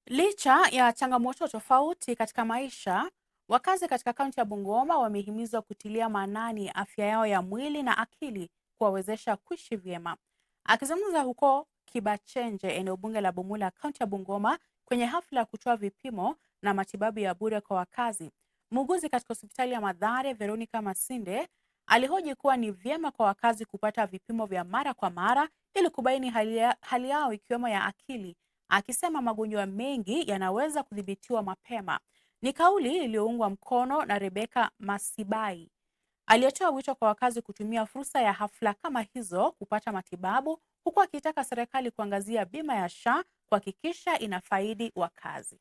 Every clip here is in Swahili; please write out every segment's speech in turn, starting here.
Licha ya changamoto tofauti katika maisha, wakazi katika kaunti ya Bungoma wamehimizwa kutilia maanani afya yao ya mwili na akili kuwawezesha kuishi vyema. Akizungumza huko Kibachenje, eneo bunge la Bumula, kaunti ya Bungoma, kwenye hafla ya kutoa vipimo na matibabu ya bure kwa wakazi, muuguzi katika hospitali ya Mathare, Veronica Masinde, alihoji kuwa ni vyema kwa wakazi kupata vipimo vya mara kwa mara ili kubaini hali yao ikiwemo ya akili, akisema magonjwa mengi yanaweza kudhibitiwa mapema. Ni kauli iliyoungwa mkono na Rebecca Masibai, aliyetoa wito kwa wakazi kutumia fursa ya hafla kama hizo kupata matibabu, huku akitaka serikali kuangazia bima ya SHA kuhakikisha inafaidi wakazi.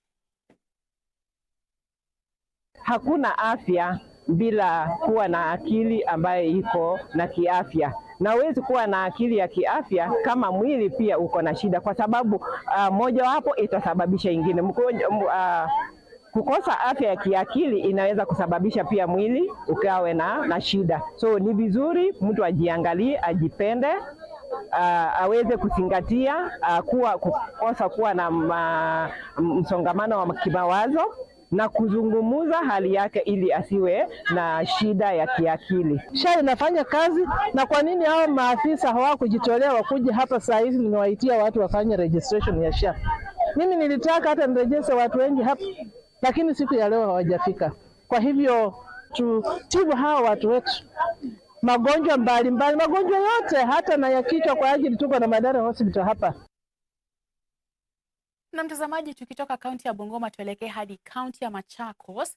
Hakuna afya bila kuwa na akili ambayo iko na kiafya, na huwezi kuwa na akili ya kiafya kama mwili pia uko na shida, kwa sababu mojawapo itasababisha ingine. Kukosa afya ya kiakili inaweza kusababisha pia mwili ukawe na shida. So ni vizuri mtu ajiangalie, ajipende, aweze kuzingatia kukosa kuwa na msongamano wa kimawazo na kuzungumuza hali yake ili asiwe na shida ya kiakili. SHA inafanya kazi, na kwa nini hao maafisa hawakujitolea wakuje hapa saa hizi nimewaitia watu wafanye registration ya SHA? Mimi nilitaka hata nirejeste watu wengi hapa, lakini siku ya leo hawajafika. Kwa hivyo tutibu hawa watu wetu magonjwa mbalimbali, magonjwa yote hata na ya kichwa, kwa ajili tuko na Mathare Hospital hapa. Na mtazamaji, tukitoka kaunti ya Bungoma tuelekee hadi kaunti ya Machakos